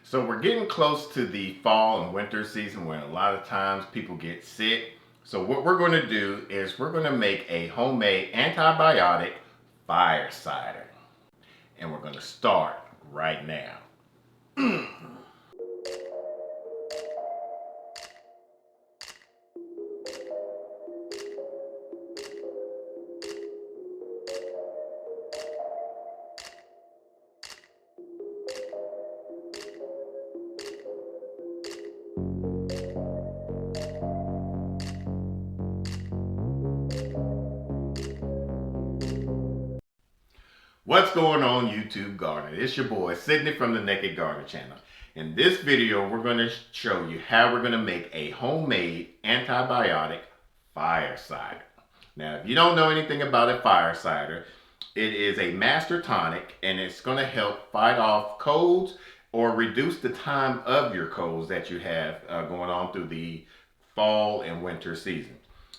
So we're getting close to the fall and winter season where a lot of times people get sick. So what we're going to do is we're going to make a homemade antibiotic fire cider. And we're going to start right now. What's going on, YouTube Gardener? It's your boy Sydney from the Naked Gardener channel. In this video, we're going to show you how we're going to make a homemade antibiotic fire cider. Now, if you don't know anything about a fire cider, it is a master tonic and it's going to help fight off colds or reduce the time of your colds that you have going on through the fall and winter season.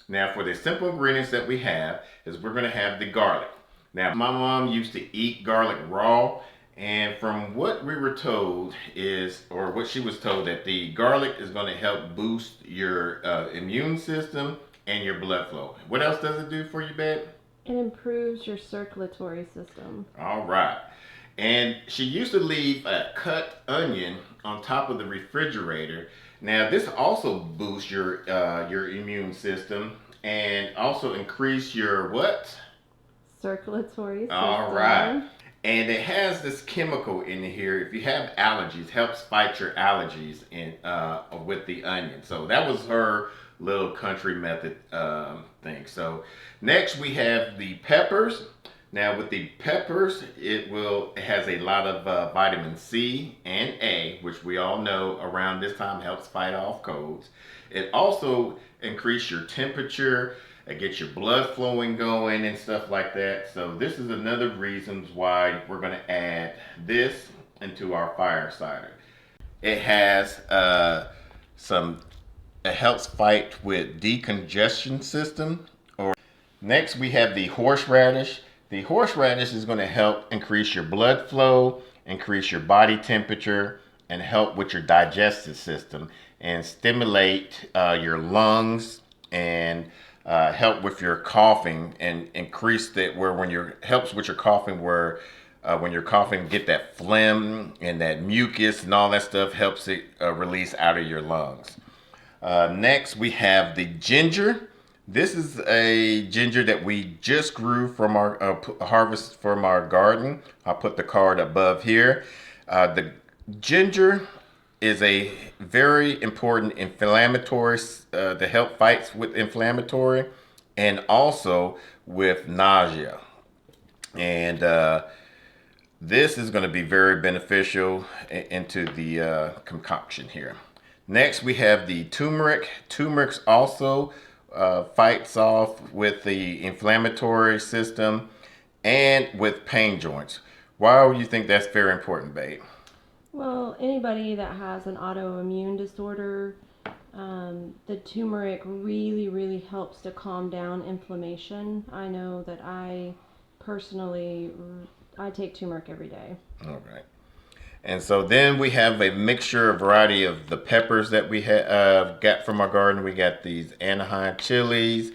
Now, for the simple ingredients that we have is we're going to have the garlic. Now, my mom used to eat garlic raw, and from what we were told is, or what she was told, that the garlic is going to help boost your immune system and your blood flow. What else does it do for you, babe? It improves your circulatory system. All right. And she used to leave a cut onion on top of the refrigerator. Now, this also boosts your immune system and also increase your what? Circulatory system. All right. And it has this chemical in here. If you have allergies, helps fight your allergies in with the onion. So that was her little country method thing. So next we have the peppers. Now with the peppers, it has a lot of vitamin C and A, which we all know around this time helps fight off colds. It also increases your temperature. It gets your blood flowing going and stuff like that. So this is another reason why we're going to add this into our fire cider. It has it helps fight with decongestion system. Next we have the horseradish. The horseradish is going to help increase your blood flow, increase your body temperature, and help with your digestive system and stimulate your lungs and help with your coughing and increase that helps with your coughing where when you're coughing, get that phlegm and that mucus and all that stuff helps it release out of your lungs. Next we have the ginger. This is a ginger that we just grew from our harvest from our garden. I'll put the card above here. The ginger is a very important inflammatory to help fight with inflammatory and also with nausea. And this is going to be very beneficial into the concoction here. Next we have the turmeric. Turmeric's also fights off with the inflammatory system and with pain joints. Why do you think that's very important, babe? Well, anybody that has an autoimmune disorder, the turmeric really helps to calm down inflammation. I know that I personally, I take turmeric every day. All right. And so then we have a mixture, a variety of the peppers that we got from our garden. We got these Anaheim chilies.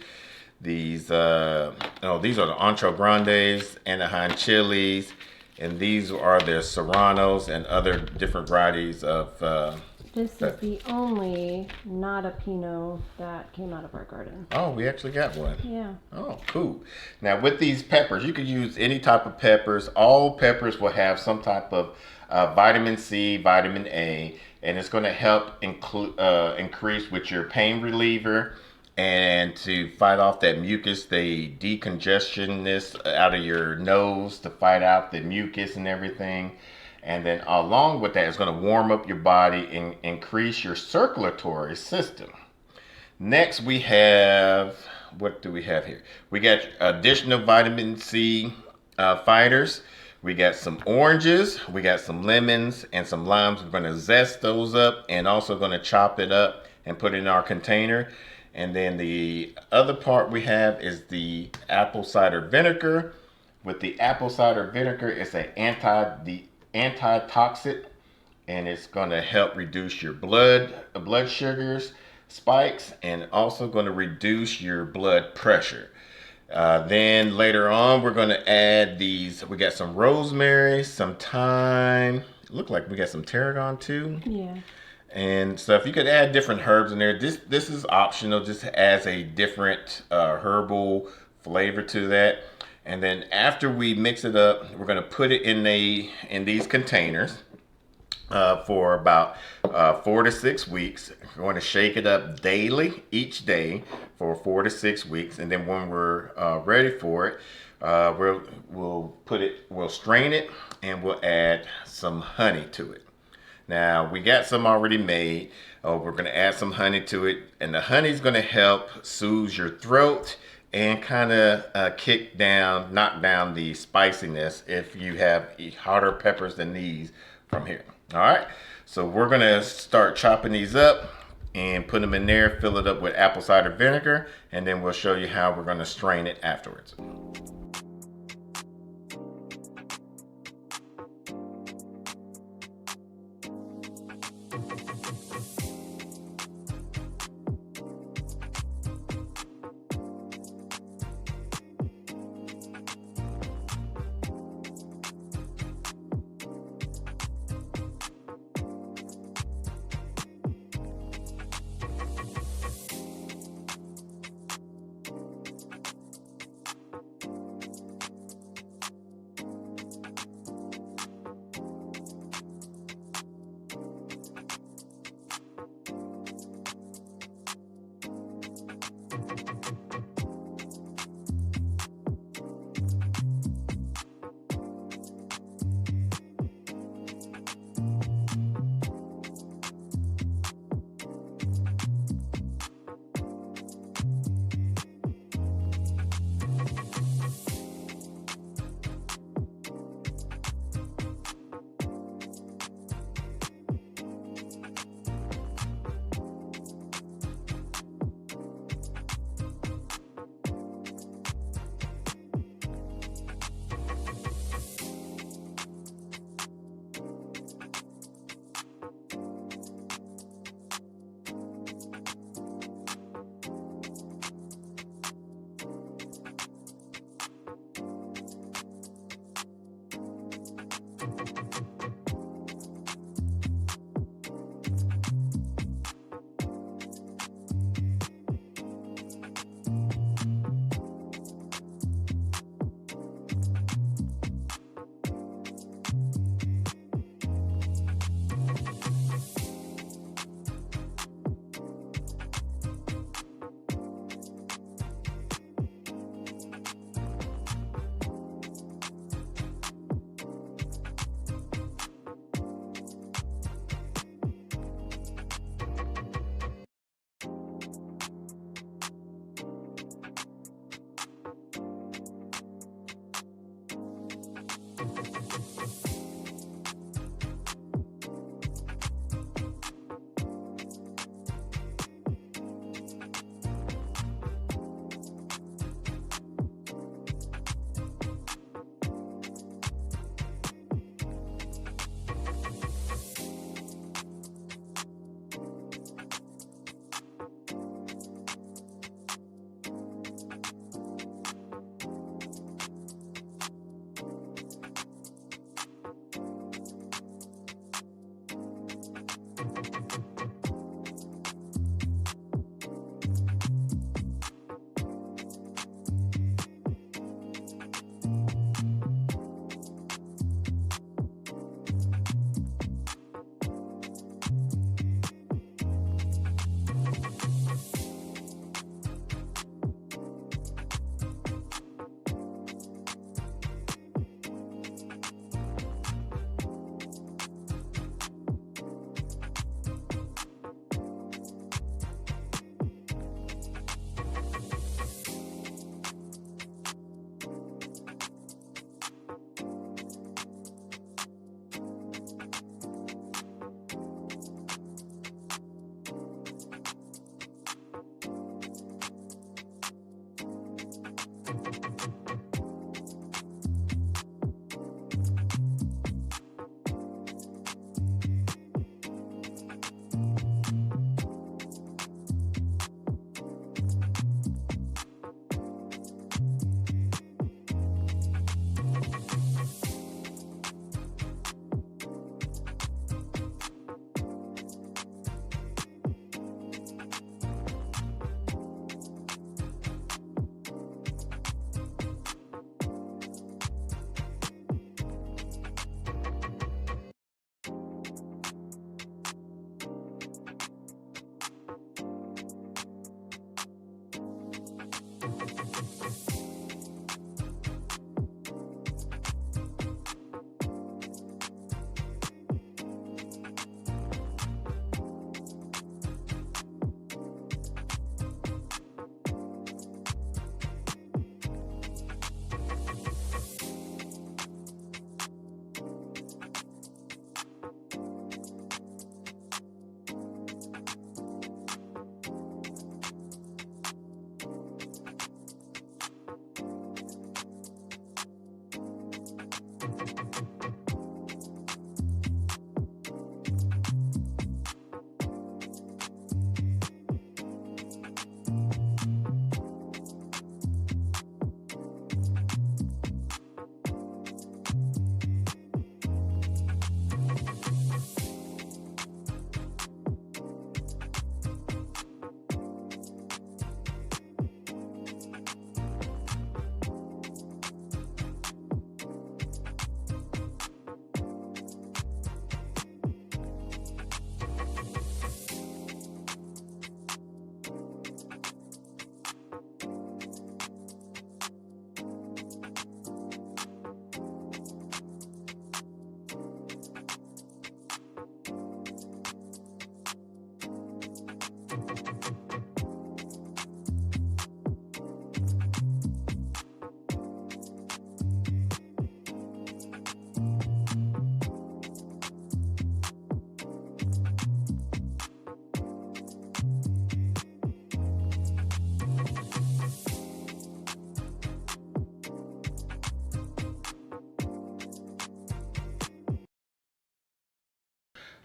These, these are the Ancho Grandes, Anaheim chilies. And these are the serranos and other different varieties of... This is the only not a Pinot that came out of our garden. Oh, we actually got one. Yeah. Oh, cool. Now with these peppers, you could use any type of peppers. All peppers will have some type of vitamin C, vitamin A, and it's going to help increase with your pain reliever and to fight off that mucus, the decongestionness out of your nose, to fight out the mucus and everything. And then along with that, it's going to warm up your body and increase your circulatory system. Next, we have, what do we have here? We got additional vitamin C fighters. We got some oranges, we got some lemons and some limes. We're going to zest those up and also going to chop it up and put it in our container. And then the other part we have is the apple cider vinegar. With the apple cider vinegar, it's an antitoxic and it's going to help reduce your blood sugars spikes, and also going to reduce your blood pressure. Then later on, we're going to add these. We got some rosemary, some thyme. Look like we got some tarragon too. Yeah. And stuff. You could add different herbs in there. This is optional, just adds a different herbal flavor to that. And then after we mix it up, we're going to put it in these containers for about 4 to 6 weeks. We're going to shake it up daily, each day, for 4 to 6 weeks, and then when we're ready for it, we'll strain it, and we'll add some honey to it. Now we got some already made. We're going to add some honey to it, and the honey is going to help soothe your throat and kind of knock down the spiciness if you have hotter peppers than these from here. All right, so we're going to start chopping these up and put them in there, fill it up with apple cider vinegar, and then we'll show you how we're going to strain it afterwards.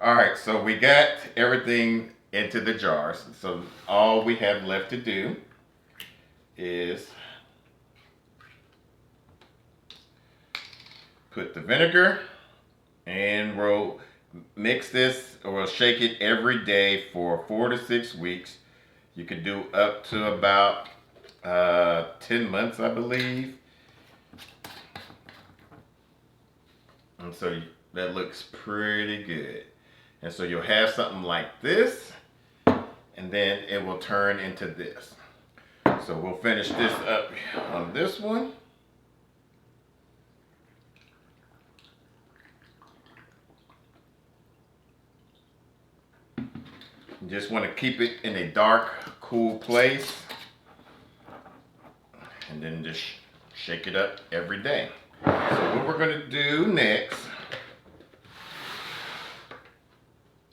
All right, so we got everything into the jars. So all we have left to do is put the vinegar, and we'll mix this, or we'll shake it every day for 4 to 6 weeks. You could do up to about 10 months, I believe. And so that looks pretty good. And so you'll have something like this, and then it will turn into this. So we'll finish this up on this one. You just want to keep it in a dark, cool place, and then just shake it up every day. So what we're going to do next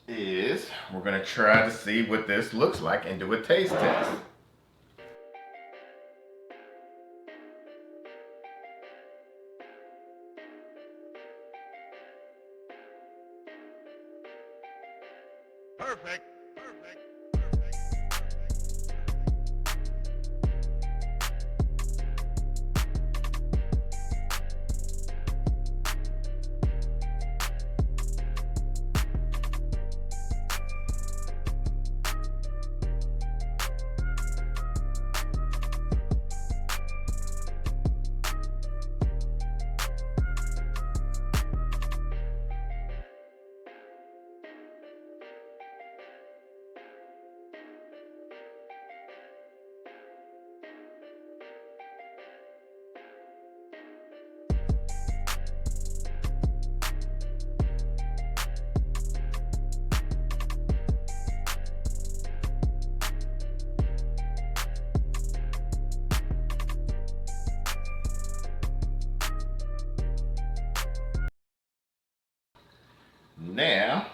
is we're going to try to see what this looks like and do a taste test. Perfect. Perfect. Now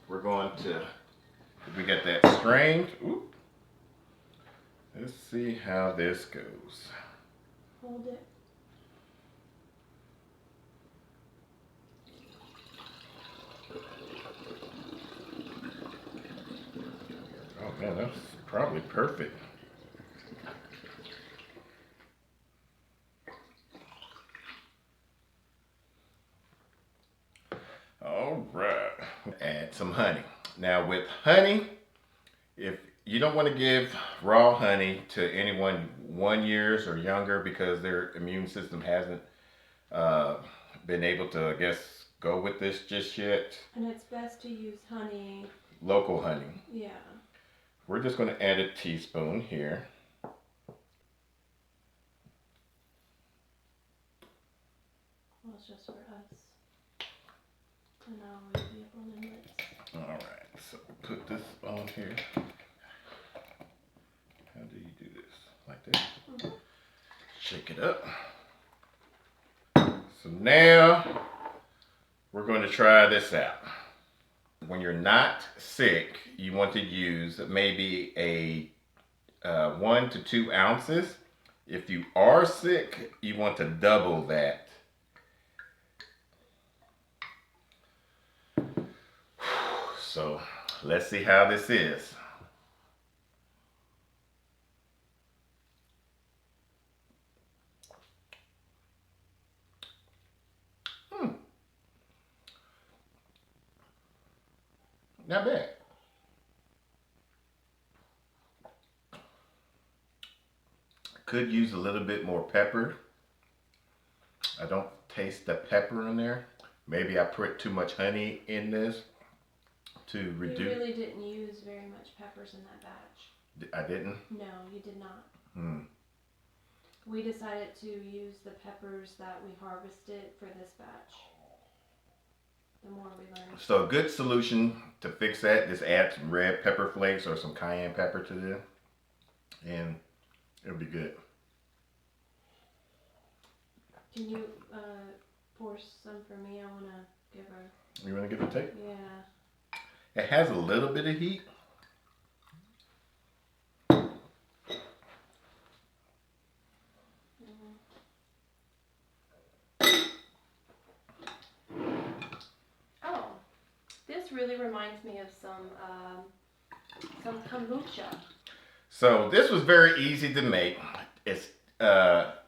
we're going to, we got that strained. Ooh. Let's see how this goes. Hold it. Oh man, that's probably perfect. All right, add some honey. Now with honey, if you don't want to give raw honey to anyone 1 year or younger because their immune system hasn't uh, been able to, I guess, go with this just yet. And it's best to use honey. Local honey. Yeah. We're just going to add a teaspoon here. Well, it's just for us. And now we'll be able to mix. All right, so put this on here. How do you do this? Like this? Mm-hmm. Shake it up. So now we're going to try this out. When you're not sick, you want to use maybe a 1 to 2 ounces. If you are sick, you want to double that. So let's see how this is. Not bad. Could use a little bit more pepper. I don't taste the pepper in there. Maybe I put too much honey in this to reduce. You really didn't use very much peppers in that batch. I didn't? No, you did not. Hmm. We decided to use the peppers that we harvested for this batch. The more we learn. So a good solution to fix that, just add some red pepper flakes or some cayenne pepper to this, and it'll be good. Can you pour some for me? I want to give her. You want to give it a take? Yeah. It has a little bit of heat. Oh, this This really reminds me of some kombucha. So this was very easy to make. It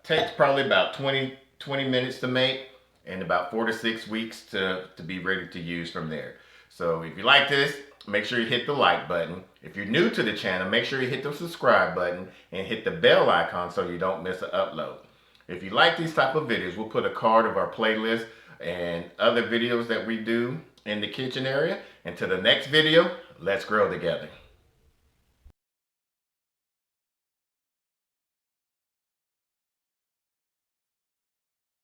takes probably about 20 minutes to make and about 4 to 6 weeks to be ready to use from there. So if you like this, make sure you hit the like button. If you're new to the channel, make sure you hit the subscribe button and hit the bell icon so you don't miss an upload. If you like these type of videos, we'll put a card of our playlist and other videos that we do in the kitchen area. Until the next video, let's grow together.